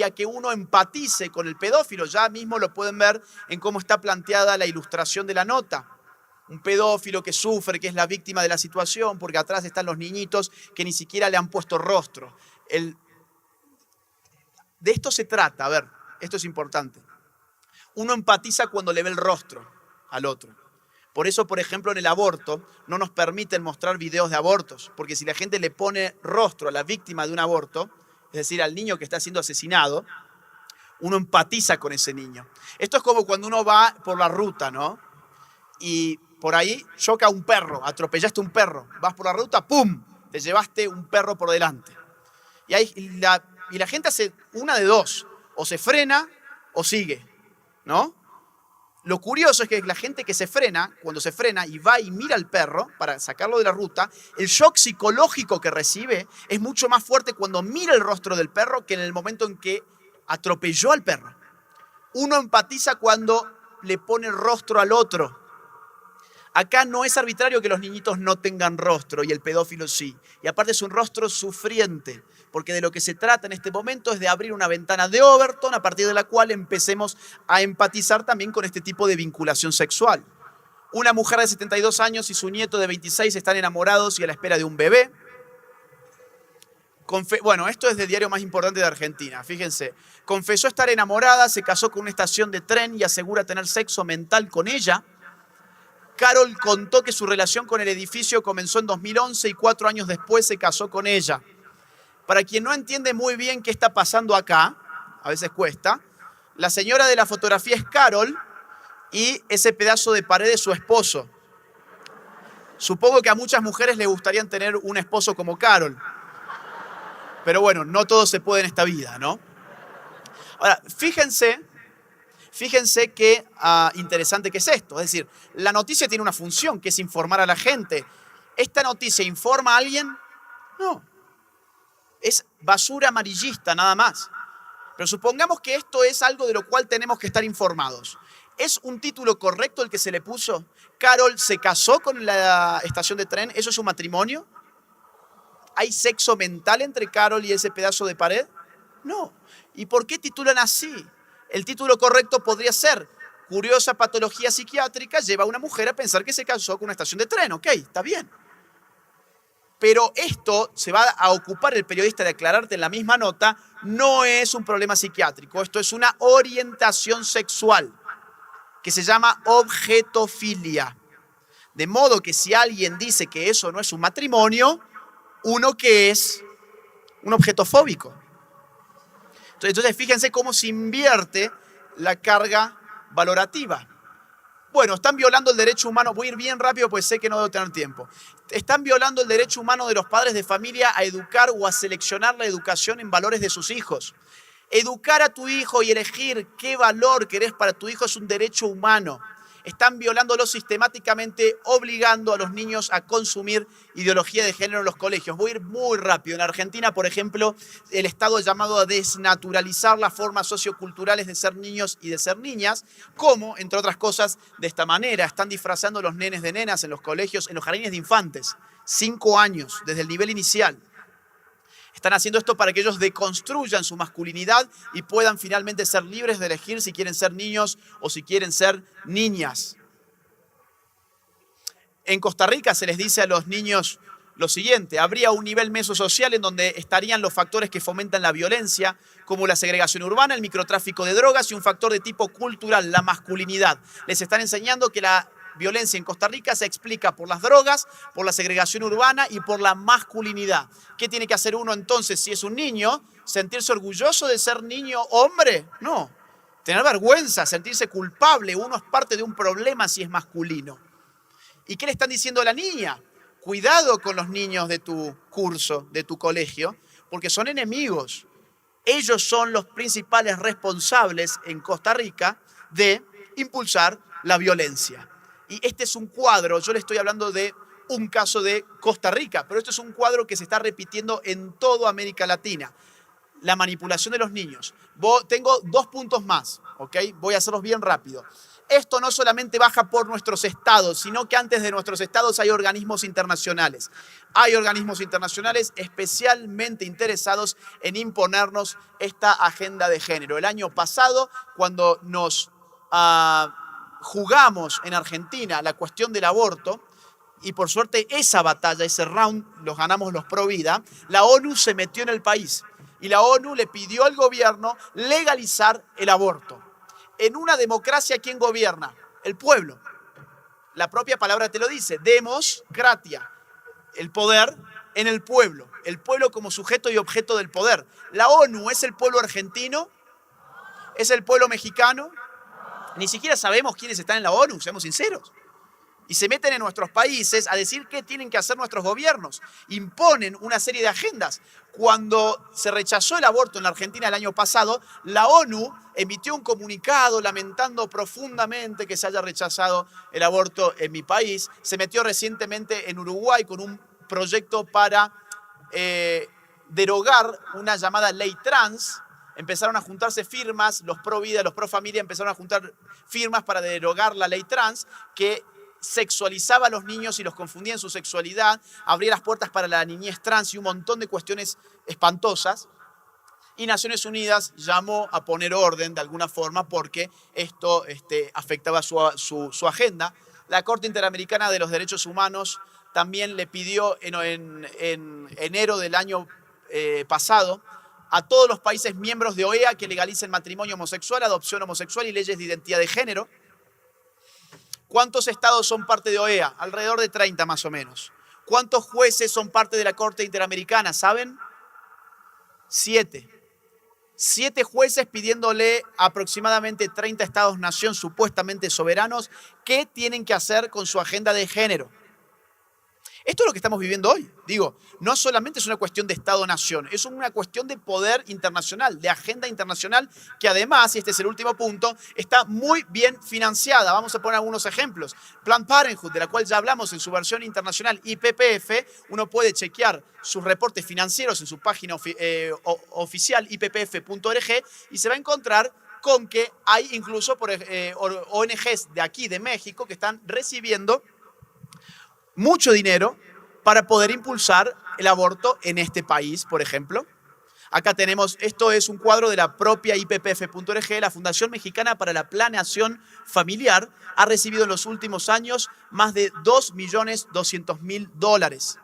a que uno empatice con el pedófilo. Ya mismo lo pueden ver en cómo está planteada la ilustración de la nota. Un pedófilo que sufre, que es la víctima de la situación, porque atrás están los niñitos que ni siquiera le han puesto rostro. De esto se trata, a ver, esto es importante. Uno empatiza cuando le ve el rostro al otro. Por eso, por ejemplo, en el aborto no nos permiten mostrar videos de abortos, porque si la gente le pone rostro a la víctima de un aborto, es decir, al niño que está siendo asesinado, uno empatiza con ese niño. Esto es como cuando uno va por la ruta, ¿no? Y por ahí choca un perro, atropellaste un perro, vas por la ruta, ¡pum!, te llevaste un perro por delante. Y la gente hace una de dos, o se frena o sigue, ¿no? Lo curioso es que la gente que se frena, cuando se frena y va y mira al perro para sacarlo de la ruta, el shock psicológico que recibe es mucho más fuerte cuando mira el rostro del perro que en el momento en que atropelló al perro. Uno empatiza cuando le pone rostro al otro. Acá no es arbitrario que los niñitos no tengan rostro y el pedófilo sí. Y aparte es un rostro sufriente, porque de lo que se trata en este momento es de abrir una ventana de Overton a partir de la cual empecemos a empatizar también con este tipo de vinculación sexual. Una mujer de 72 años y su nieto de 26 están enamorados y a la espera de un bebé. Bueno, esto es del diario más importante de Argentina, fíjense. Confesó estar enamorada, se casó con una estación de tren y asegura tener sexo mental con ella. Carol contó que su relación con el edificio comenzó en 2011 y 4 años después se casó con ella. Para quien no entiende muy bien qué está pasando acá, a veces cuesta, la señora de la fotografía es Carol y ese pedazo de pared es su esposo. Supongo que a muchas mujeres les gustaría tener un esposo como Carol. Pero bueno, no todo se puede en esta vida, ¿no? Ahora, fíjense qué interesante que es esto. Es decir, la noticia tiene una función, que es informar a la gente. ¿Esta noticia informa a alguien? No. Es basura amarillista, nada más. Pero supongamos que esto es algo de lo cual tenemos que estar informados. ¿Es un título correcto el que se le puso? ¿Carol se casó con la estación de tren? ¿Eso es un matrimonio? ¿Hay sexo mental entre Carol y ese pedazo de pared? No. ¿Y por qué titulan así? El título correcto podría ser: curiosa patología psiquiátrica lleva a una mujer a pensar que se casó con una estación de tren. Ok, está bien. Pero esto se va a ocupar el periodista de aclararte en la misma nota, no es un problema psiquiátrico. Esto es una orientación sexual que se llama objetofilia. De modo que si alguien dice que eso no es un matrimonio, uno que es un objetofóbico. Entonces fíjense cómo se invierte la carga valorativa. Bueno, están violando el derecho humano. Voy a ir bien rápido porque sé que no debo tener tiempo. Están violando el derecho humano de los padres de familia a educar o a seleccionar la educación en valores de sus hijos. Educar a tu hijo y elegir qué valor querés para tu hijo es un derecho humano. Están violándolo sistemáticamente, obligando a los niños a consumir ideología de género en los colegios. Voy a ir muy rápido. En Argentina, por ejemplo, el Estado ha llamado a desnaturalizar las formas socioculturales de ser niños y de ser niñas, como, entre otras cosas, de esta manera. Están disfrazando a los nenes de nenas en los colegios, en los jardines de infantes, 5 años, desde el nivel inicial. Están haciendo esto para que ellos deconstruyan su masculinidad y puedan finalmente ser libres de elegir si quieren ser niños o si quieren ser niñas. En Costa Rica se les dice a los niños lo siguiente: habría un nivel mesosocial en donde estarían los factores que fomentan la violencia, como la segregación urbana, el microtráfico de drogas y un factor de tipo cultural, la masculinidad. Les están enseñando que la violencia en Costa Rica se explica por las drogas, por la segregación urbana y por la masculinidad. ¿Qué tiene que hacer uno entonces si es un niño? ¿Sentirse orgulloso de ser niño hombre? No. Tener vergüenza, sentirse culpable. Uno es parte de un problema si es masculino. ¿Y qué le están diciendo a la niña? Cuidado con los niños de tu curso, de tu colegio, porque son enemigos. Ellos son los principales responsables en Costa Rica de impulsar la violencia. Y este es un cuadro, yo le estoy hablando de un caso de Costa Rica, pero esto es un cuadro que se está repitiendo en toda América Latina. La manipulación de los niños. Tengo 2 puntos más, ¿ok? Voy a hacerlos bien rápido. Esto no solamente baja por nuestros estados, sino que antes de nuestros estados hay organismos internacionales. Hay organismos internacionales especialmente interesados en imponernos esta agenda de género. El año pasado, cuando nos jugamos en Argentina la cuestión del aborto, y por suerte esa batalla, ese round, los ganamos los pro vida, la ONU se metió en el país y la ONU le pidió al gobierno legalizar el aborto. En una democracia, ¿quién gobierna? El pueblo. La propia palabra te lo dice, democracia, el poder en el pueblo como sujeto y objeto del poder. La ONU es el pueblo argentino, es el pueblo mexicano, ni siquiera sabemos quiénes están en la ONU, seamos sinceros. Y se meten en nuestros países a decir qué tienen que hacer nuestros gobiernos. Imponen una serie de agendas. Cuando se rechazó el aborto en la Argentina el año pasado, la ONU emitió un comunicado lamentando profundamente que se haya rechazado el aborto en mi país. Se metió recientemente en Uruguay con un proyecto para derogar una llamada ley trans. Empezaron a juntarse firmas, los pro vida, los pro familia empezaron a juntar firmas para derogar la ley trans que sexualizaba a los niños y los confundía en su sexualidad, abría las puertas para la niñez trans y un montón de cuestiones espantosas. Y Naciones Unidas llamó a poner orden de alguna forma porque esto afectaba su agenda. La Corte Interamericana de los Derechos Humanos también le pidió en enero del año pasado a todos los países miembros de OEA que legalicen matrimonio homosexual, adopción homosexual y leyes de identidad de género. ¿Cuántos estados son parte de OEA? Alrededor de 30 más o menos. ¿Cuántos jueces son parte de la Corte Interamericana? ¿Saben? 7. 7 jueces pidiéndole a aproximadamente 30 estados-nación supuestamente soberanos qué tienen que hacer con su agenda de género. Esto es lo que estamos viviendo hoy. Digo, no solamente es una cuestión de Estado-nación, es una cuestión de poder internacional, de agenda internacional, que además, y este es el último punto, está muy bien financiada. Vamos a poner algunos ejemplos. Planned Parenthood, de la cual ya hablamos en su versión internacional IPPF, uno puede chequear sus reportes financieros en su página oficial ippf.org y se va a encontrar con que hay incluso ONGs de aquí, de México, que están recibiendo mucho dinero para poder impulsar el aborto en este país, por ejemplo. Acá tenemos, esto es un cuadro de la propia ippf.org, la Fundación Mexicana para la Planeación Familiar ha recibido en los últimos años más de $2.200.000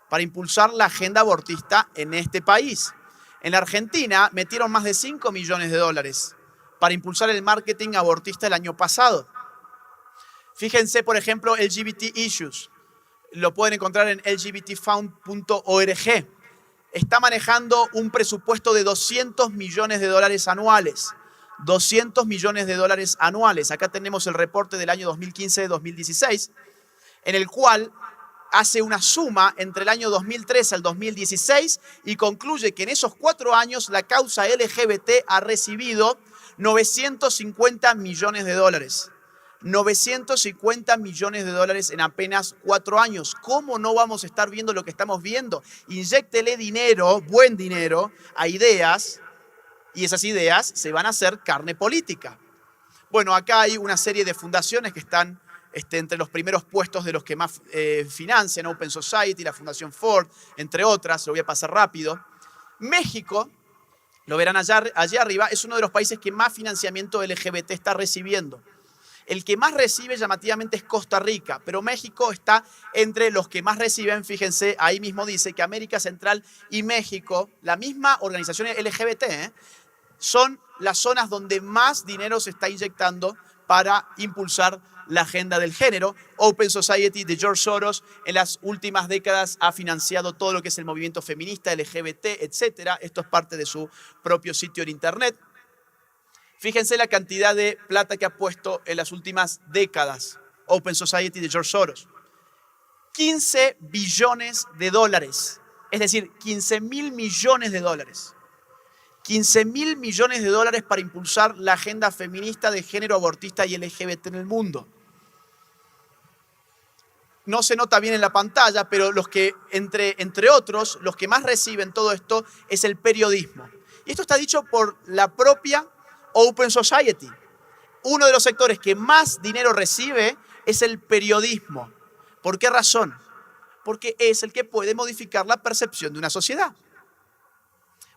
para impulsar la agenda abortista en este país. En la Argentina metieron más de $5 millones para impulsar el marketing abortista el año pasado. Fíjense, por ejemplo, LGBT Issues. Lo pueden encontrar en lgbtfound.org. Está manejando un presupuesto de $200 millones anuales. $200 millones anuales. Acá tenemos el reporte del año 2015-2016, en el cual hace una suma entre el año 2013 al 2016 y concluye que en esos 4 años la causa LGBT ha recibido $950 millones. $950 millones en apenas 4 años. ¿Cómo no vamos a estar viendo lo que estamos viendo? Inyéctele dinero, buen dinero, a ideas y esas ideas se van a hacer carne política. Bueno, acá hay una serie de fundaciones que están entre los primeros puestos de los que más financian, Open Society, la Fundación Ford, entre otras, lo voy a pasar rápido. México, lo verán allá arriba, es uno de los países que más financiamiento LGBT está recibiendo. El que más recibe llamativamente es Costa Rica, pero México está entre los que más reciben. Fíjense, ahí mismo dice que América Central y México, la misma organización LGBT, son las zonas donde más dinero se está inyectando para impulsar la agenda del género. Open Society de George Soros en las últimas décadas ha financiado todo lo que es el movimiento feminista, LGBT, etc. Esto es parte de su propio sitio en internet. Fíjense la cantidad de plata que ha puesto en las últimas décadas Open Society de George Soros. $15 billones, es decir, $15.000 millones. $15.000 millones para impulsar la agenda feminista de género abortista y LGBT en el mundo. No se nota bien en la pantalla, pero los que, entre otros, los que más reciben todo esto es el periodismo. Y esto está dicho por la propia Open Society. uno de los sectores que más dinero recibe es el periodismo. ¿Por qué razón? Porque es el que puede modificar la percepción de una sociedad.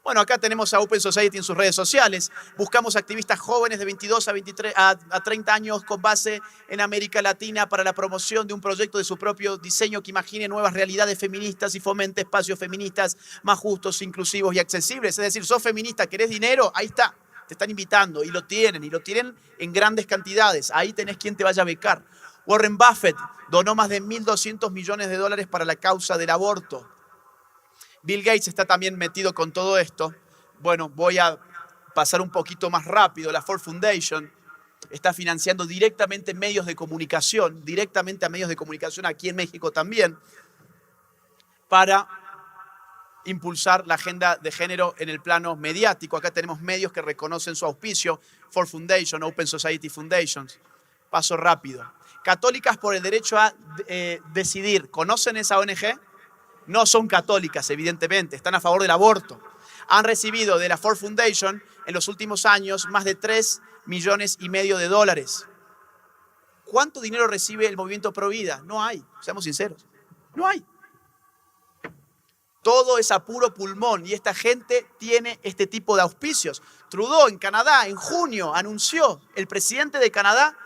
Bueno, acá tenemos a Open Society en sus redes sociales. Buscamos activistas jóvenes de 22 a 30 años con base en América Latina para la promoción de un proyecto de su propio diseño que imagine nuevas realidades feministas y fomente espacios feministas más justos, inclusivos y accesibles. Es decir, sos feminista, ¿querés dinero? Ahí está, te están invitando y lo tienen en grandes cantidades. Ahí tenés quien te vaya a becar. Warren Buffett donó más de 1.200 millones de dólares para la causa del aborto. Bill Gates está también metido con todo esto. Bueno, voy a pasar un poquito más rápido. La Ford Foundation está financiando directamente medios de comunicación, aquí en México también, para impulsar la agenda de género en el plano mediático. Acá tenemos medios que reconocen su auspicio, Ford Foundation, Open Society Foundations. Paso rápido. Católicas por el derecho a decidir. ¿Conocen esa ONG? No son católicas, evidentemente, están a favor del aborto. Han recibido de la Ford Foundation en los últimos años más de 3,5 millones de dólares. ¿Cuánto dinero recibe el movimiento Pro Vida? No hay, seamos sinceros, no hay. Todo es a puro pulmón y esta gente tiene este tipo de auspicios. Trudeau en Canadá en junio anunció, el presidente de Canadá,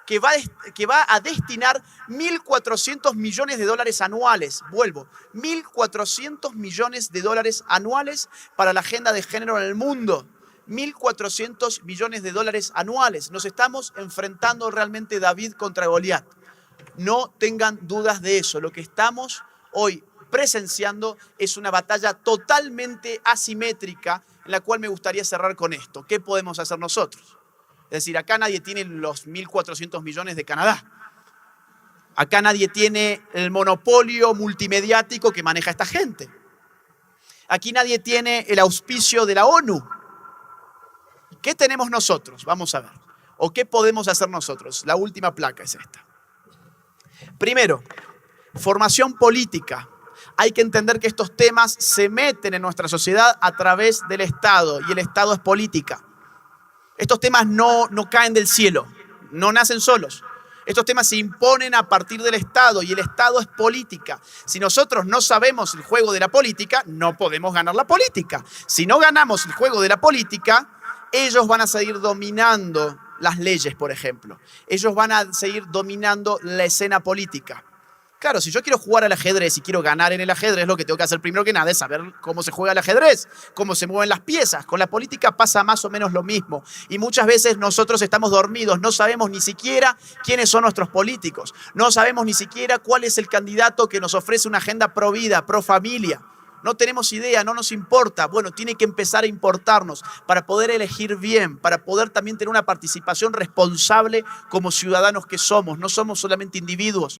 que va a destinar 1.400 millones de dólares anuales. Vuelvo, 1.400 millones de dólares anuales para la agenda de género en el mundo. 1.400 millones de dólares anuales. Nos estamos enfrentando realmente David contra Goliat. No tengan dudas de eso. Lo que estamos hoy presenciando es una batalla totalmente asimétrica en la cual me gustaría cerrar con esto. ¿Qué podemos hacer nosotros? Es decir, acá nadie tiene los 1.400 millones de Canadá. Acá nadie tiene el monopolio multimediático que maneja esta gente. Aquí nadie tiene el auspicio de la ONU. ¿Qué tenemos nosotros? Vamos a ver. ¿O qué podemos hacer nosotros? La última placa es esta. Primero, formación política. Hay que entender que estos temas se meten en nuestra sociedad a través del Estado y el Estado es política. Estos temas no caen del cielo, no nacen solos. Estos temas se imponen a partir del Estado y el Estado es política. Si nosotros no sabemos el juego de la política, no podemos ganar la política. Si no ganamos el juego de la política, ellos van a seguir dominando las leyes, por ejemplo. Ellos van a seguir dominando la escena política. Claro, si yo quiero jugar al ajedrez y quiero ganar en el ajedrez, lo que tengo que hacer primero que nada es saber cómo se juega el ajedrez, cómo se mueven las piezas. Con la política pasa más o menos lo mismo. Y muchas veces nosotros estamos dormidos, no sabemos ni siquiera quiénes son nuestros políticos. No sabemos ni siquiera cuál es el candidato que nos ofrece una agenda pro vida, pro familia. No tenemos idea, no nos importa. Bueno, tiene que empezar a importarnos para poder elegir bien, para poder también tener una participación responsable como ciudadanos que somos. No somos solamente individuos,